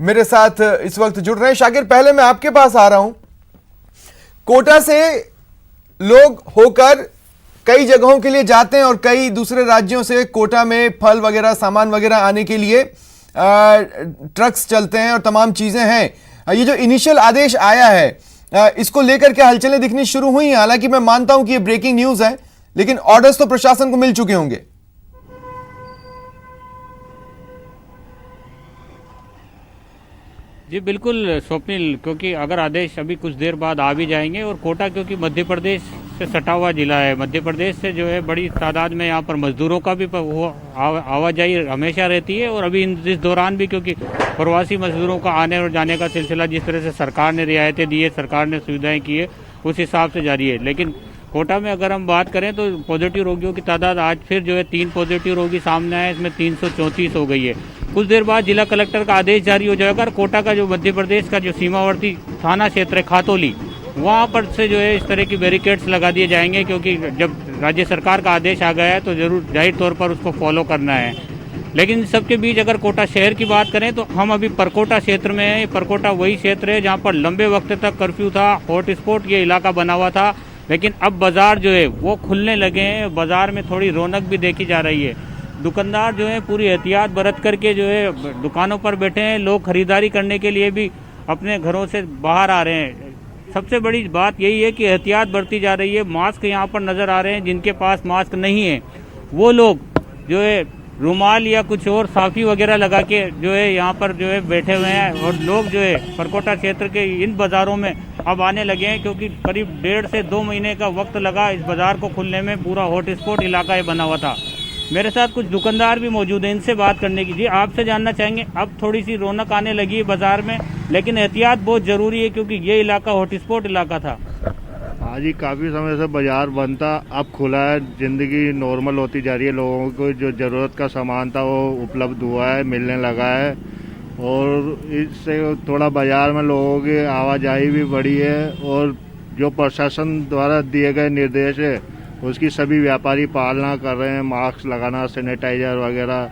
मेरे साथ इस वक्त जुड़ रहे हैं। शाकिर, पहले मैं आपके पास आ रहा हूं। कोटा से लोग होकर कई जगहों के लिए जाते हैं और कई दूसरे राज्यों से कोटा में फल वगैरह सामान वगैरह आने के लिए ट्रक्स चलते हैं और तमाम चीजें हैं। ये जो इनिशियल आदेश आया है इसको लेकर क्या हलचलें दिखनी शुरू हुई हैं? हालांकि मैं मानता हूं कि ये ब्रेकिंग न्यूज है, लेकिन ऑर्डर्स तो प्रशासन को मिल चुके होंगे। जी बिल्कुल स्वप्निल, क्योंकि अगर आदेश अभी कुछ देर बाद आ भी जाएंगे और कोटा क्योंकि मध्य प्रदेश से सटा हुआ जिला है, मध्य प्रदेश से जो है बड़ी तादाद में यहाँ पर मजदूरों का भी आवाजाही हमेशा रहती है। और अभी इस दौरान भी क्योंकि प्रवासी मजदूरों का आने और जाने का सिलसिला जिस तरह से सरकार ने रियायतें दी है, सरकार ने सुविधाएं की है, उस हिसाब से जारी है। लेकिन कोटा में अगर हम बात करें तो पॉजिटिव रोगियों की तादाद आज फिर जो है 3 पॉजिटिव रोगी सामने आए, इसमें 334 हो गई है। कुछ देर बाद जिला कलेक्टर का आदेश जारी हो जाएगा और कोटा का जो मध्य प्रदेश का जो सीमावर्ती थाना क्षेत्र है खातोली, वहाँ पर से जो है इस तरह की बैरिकेड्स लगा दिए जाएंगे, क्योंकि जब राज्य सरकार का आदेश आ गया है तो जरूर जाहिर तौर पर उसको फॉलो करना है। लेकिन सबके बीच अगर कोटा शहर की बात करें तो हम अभी परकोटा क्षेत्र में हैं। परकोटा वही क्षेत्र है जहाँ पर लंबे वक्त तक कर्फ्यू था, हॉटस्पॉट ये इलाका बना हुआ था। लेकिन अब बाजार जो है वो खुलने लगे हैं, बाजार में थोड़ी रौनक भी देखी जा रही है। दुकानदार जो है पूरी एहतियात बरत करके जो है दुकानों पर बैठे हैं। लोग खरीदारी करने के लिए भी अपने घरों से बाहर आ रहे हैं। सबसे बड़ी बात यही है कि एहतियात बरती जा रही है। मास्क यहाँ पर नज़र आ रहे हैं, जिनके पास मास्क नहीं है वो लोग जो है रुमाल या कुछ और साफी वगैरह लगा के जो है यहाँ पर जो है बैठे हुए हैं। और लोग जो है परकोटा क्षेत्र के इन बाज़ारों में अब आने लगे हैं, क्योंकि करीब 1.5 से 2 महीने का वक्त लगा इस बाज़ार को खुलने में। पूरा हॉटस्पॉट इलाका ये बना हुआ था। मेरे साथ कुछ दुकानदार भी मौजूद हैं, इनसे बात करने की। जी, आपसे जानना चाहेंगे, अब थोड़ी सी रौनक आने लगी है बाजार में, लेकिन एहतियात बहुत ज़रूरी है क्योंकि ये इलाका हॉटस्पॉट इलाका था। हाँ जी, काफ़ी समय से बाजार बंद था, अब खुला है। ज़िंदगी नॉर्मल होती जा रही है, लोगों को जो ज़रूरत का सामान था वो उपलब्ध हुआ है, मिलने लगा है। और इससे थोड़ा बाजार में लोगों की आवाजाही भी बढ़ी है। और जो प्रशासन द्वारा दिए गए निर्देश है उसकी सभी व्यापारी पालना कर रहे हैं, मास्क लगाना, सैनिटाइजर वगैरह।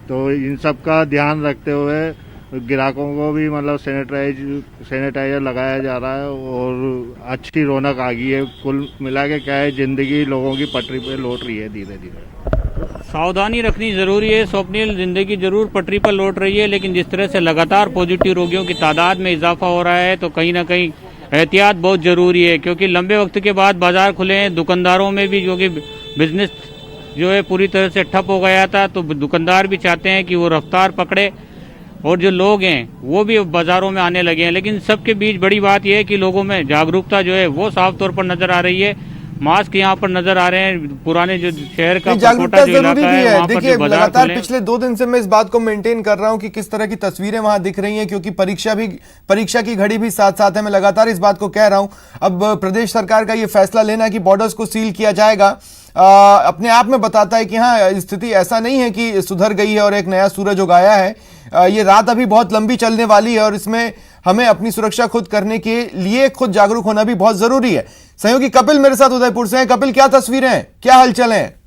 तो इन सब का ध्यान रखते हुए ग्राहकों को भी मतलब सैनिटाइजर लगाया जा रहा है और अच्छी रौनक आ गई है। कुल मिला के क्या है, जिंदगी लोगों की पटरी पे लौट रही है धीरे धीरे। सावधानी रखनी जरूरी है स्वप्निल, जिंदगी जरूर पटरी पर लौट रही है, लेकिन जिस तरह से लगातार पॉजिटिव रोगियों की तादाद में इजाफा हो रहा है तो कहीं ना कहीं एहतियात बहुत जरूरी है। क्योंकि लंबे वक्त के बाद बाजार खुले हैं, दुकानदारों में भी जो कि बिजनेस जो है पूरी तरह से ठप हो गया था, तो दुकानदार भी चाहते हैं कि वो रफ्तार पकड़े और जो लोग हैं वो भी बाजारों में आने लगे हैं। लेकिन सबके बीच बड़ी बात यह है कि लोगों में जागरूकता जो है वो साफ तौर पर नजर आ रही है। मास्क यहाँ पर नजर आ रहे हैं। पुराने जो शहर का जागरूकता जरूरी भी है। देखिए, लगातार पिछले 2 दिन से मैं इस बात को मेंटेन कर रहा हूं कि किस तरह की तस्वीरें वहां दिख रही हैं, क्योंकि परीक्षा की घड़ी भी साथ साथ है। मैं लगातार इस बात को कह रहा हूं। अब प्रदेश सरकार का ये फैसला लेना कि बॉर्डर्स को सील किया जाएगा अपने आप में बताता है कि हाँ, स्थिति ऐसा नहीं है कि सुधर गई है और एक नया सूरज उगाया है। ये रात अभी बहुत लंबी चलने वाली है और इसमें हमें अपनी सुरक्षा खुद करने के लिए खुद जागरूक होना भी बहुत जरूरी है। सहयोगी कपिल मेरे साथ उदयपुर से हैं। कपिल, क्या तस्वीरें हैं, क्या हलचल है?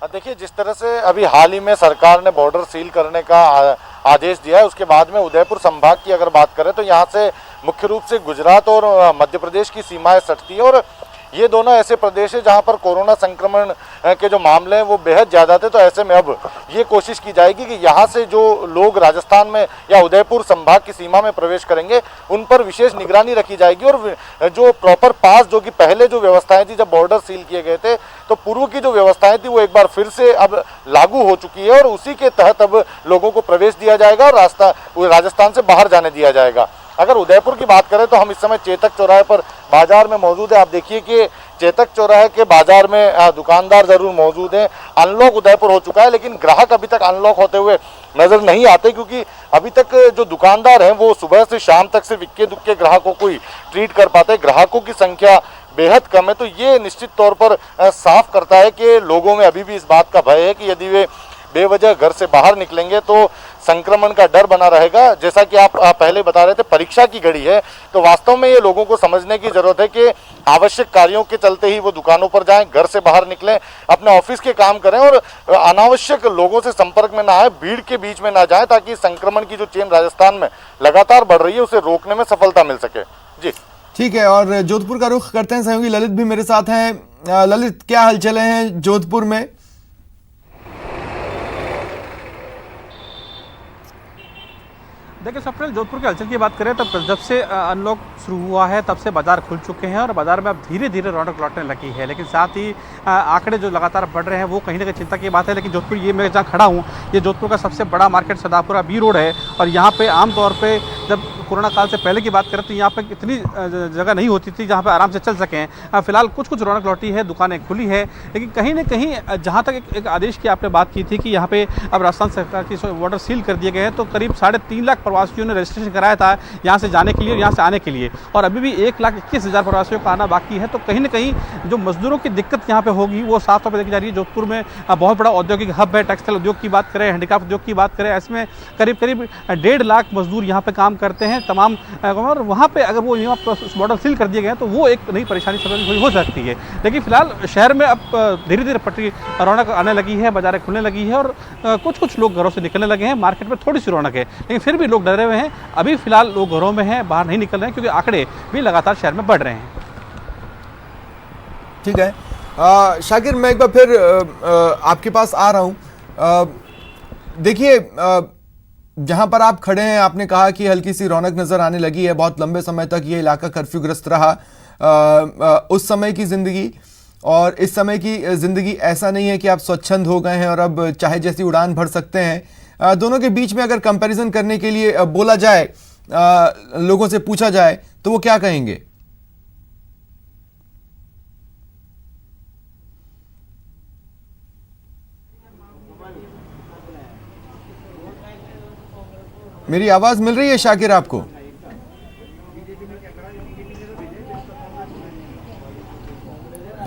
देखिए, जिस तरह से अभी हाल ही में सरकार ने बॉर्डर सील करने का आदेश दिया है, उसके बाद में उदयपुर संभाग की अगर बात करें तो यहाँ से मुख्य रूप से गुजरात और मध्य प्रदेश की सीमाएं सटती है। और ये दोनों ऐसे प्रदेश है जहां पर कोरोना संक्रमण के जो मामले हैं वो बेहद ज़्यादा थे। तो ऐसे में अब ये कोशिश की जाएगी कि यहाँ से जो लोग राजस्थान में या उदयपुर संभाग की सीमा में प्रवेश करेंगे उन पर विशेष निगरानी रखी जाएगी। और जो प्रॉपर पास, जो कि पहले जो व्यवस्थाएं थी जब बॉर्डर सील किए गए थे, तो पूर्व की जो व्यवस्थाएं थी वो एक बार फिर से अब लागू हो चुकी है और उसी के तहत अब लोगों को प्रवेश दिया जाएगा और राजस्थान से बाहर जाने दिया जाएगा। अगर उदयपुर की बात करें तो हम इस समय चेतक चौराहे पर बाजार में मौजूद है। आप देखिए कि चेतक चौराहे के बाजार में दुकानदार जरूर मौजूद हैं। अनलॉक उदयपुर हो चुका है, लेकिन ग्राहक अभी तक अनलॉक होते हुए नजर नहीं आते, क्योंकि अभी तक जो दुकानदार हैं वो सुबह से शाम तक सिर्फ इक्के दुक्के ग्राहकों को ही ट्रीट कर पाते। ग्राहकों की संख्या बेहद कम है। तो ये निश्चित तौर पर साफ करता है कि लोगों में अभी भी इस बात का भय है कि यदि वे बेवजह घर से बाहर निकलेंगे तो संक्रमण का डर बना रहेगा। जैसा कि आप पहले बता रहे थे, परीक्षा की घड़ी है, तो वास्तव में ये लोगों को समझने की जरूरत है कि आवश्यक कार्यों के चलते ही वो दुकानों पर जाएं, घर से बाहर निकलें, अपने ऑफिस के काम करें और अनावश्यक लोगों से संपर्क में ना आए, भीड़ के बीच में ना जाएं, ताकि संक्रमण की जो चेन राजस्थान में लगातार बढ़ रही है उसे रोकने में सफलता मिल सके। जी ठीक है, और जोधपुर का रुख करते हैं। सहयोगी ललित भी मेरे साथ हैं। ललित, क्या हलचल हैं जोधपुर में? देखिए स्वप्निल, जोधपुर के हलचल की बात करें तो जब से अनलॉक शुरू हुआ है तब से बाजार खुल चुके हैं और बाजार में अब धीरे धीरे रौनक लौटने लगी है। लेकिन साथ ही आंकड़े जो लगातार बढ़ रहे हैं वो कहीं ना कहीं चिंता की बात है। लेकिन जोधपुर, ये मैं जहाँ खड़ा हूँ, ये जोधपुर का सबसे बड़ा मार्केट सदापुरा बी रोड है और यहाँ पे आमतौर पर जब कोरोना काल से पहले की बात करें तो यहाँ पे इतनी जगह नहीं होती थी जहाँ पे आराम से चल सकें। फिलहाल कुछ रौनक लौटी है, दुकानें खुली है, लेकिन कहीं ना कहीं जहाँ तक एक आदेश की आपने बात की थी कि यहाँ पे अब राजस्थान सरकार की बॉर्डर सील कर दिए गए हैं, तो करीब 3.5 लाख प्रवासियों ने रजिस्ट्रेशन कराया था यहाँ से जाने के लिए और यहाँ से आने के लिए, और अभी भी 1,21,000 प्रवासियों का आना बाकी है। तो कहीं ना कहीं जो मजदूरों की दिक्कत यहाँ पे होगी वो साफ तौर पर देखी जा रही है। जोधपुर में बहुत बड़ा औद्योगिक हब है, टेक्सटाइल उद्योग की बात करें, हैंडीक्राफ्ट उद्योग की बात करें, इसमें करीब 1.5 लाख मजदूर यहाँ पे काम करते हैं तमाम, और वहाँ पे अगर वो यहाँ बॉर्डर सील कर दिए गए हैं तो वो एक नई परेशानी हो सकती है। लेकिन फिलहाल शहर में अब धीरे धीरे पटरी रौनक आने लगी है, बाजारें खुलने लगी है और कुछ लोग घरों से निकलने लगे हैं। मार्केट में थोड़ी सी रौनक है, लेकिन फिर भी लोग डरे हुए हैं। अभी फिलहाल लोग घरों में हैं, बाहर नहीं निकल रहे हैं क्योंकि आंकड़े भी लगातार शहर में बढ़ रहे हैं। ठीक है शाकिर, मैं एक बार फिर आपके पास आ रहा हूँ। देखिए, जहां पर आप खड़े हैं, आपने कहा कि हल्की सी रौनक नजर आने लगी है। बहुत लंबे समय तक ये इलाका कर्फ्यूग्रस्त रहा। उस समय की जिंदगी और इस समय की जिंदगी ऐसा नहीं है कि आप स्वच्छंद हो गए हैं और अब चाहे जैसी उड़ान भर सकते हैं। दोनों के बीच में अगर कंपैरिजन करने के लिए बोला जाए, लोगों से पूछा जाए, तो वो क्या कहेंगे? मेरी आवाज मिल रही है शाकिर आपको?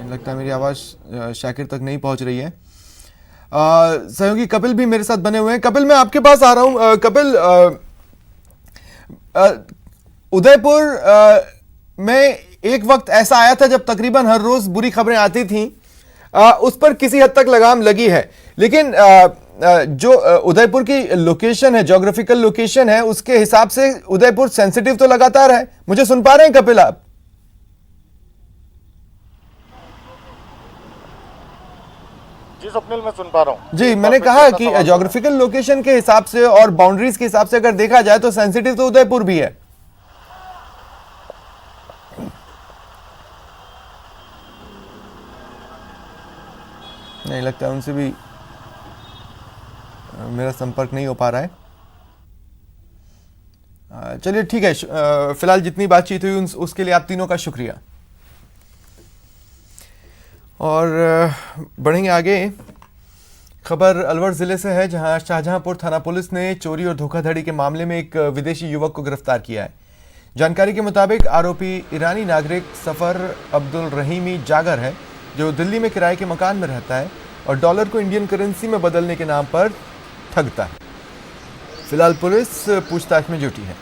लगता है मेरी आवाज शाकिर तक नहीं पहुंच रही है। सहयोगी कपिल भी मेरे साथ बने हुए हैं। कपिल, मैं आपके पास आ रहा हूं। कपिल, उदयपुर में एक वक्त ऐसा आया था जब तकरीबन हर रोज बुरी खबरें आती थीं। उस पर किसी हद तक लगाम लगी है, लेकिन जो उदयपुर की लोकेशन है, ज्योग्राफिकल लोकेशन है, उसके हिसाब से उदयपुर सेंसिटिव तो लगातार है। मुझे सुन पा रहे हैं कपिल आप? जी स्वप्निल, मैं सुन पा रहा हूं। जी, मैंने कहा कि ज्योग्राफिकल लोकेशन के हिसाब से और बाउंड्रीज के हिसाब से अगर देखा जाए तो सेंसिटिव तो उदयपुर भी है। नहीं लगता, उनसे भी मेरा संपर्क नहीं हो पा रहा है। चलिए ठीक है, फिलहाल जितनी बातचीत हुई उसके लिए आप तीनों का शुक्रिया। और बढ़ेंगे आगे। खबर अलवर जिले से है, जहां शाहजहांपुर थाना पुलिस ने चोरी और धोखाधड़ी के मामले में एक विदेशी युवक को गिरफ्तार किया है। जानकारी के मुताबिक आरोपी ईरानी नागरिक सफर अब्दुल रहीमी जागर है, जो दिल्ली में किराए के मकान में रहता है और डॉलर को इंडियन करेंसी में बदलने के नाम पर ठगता है। फिलहाल पुलिस पूछताछ में जुटी है।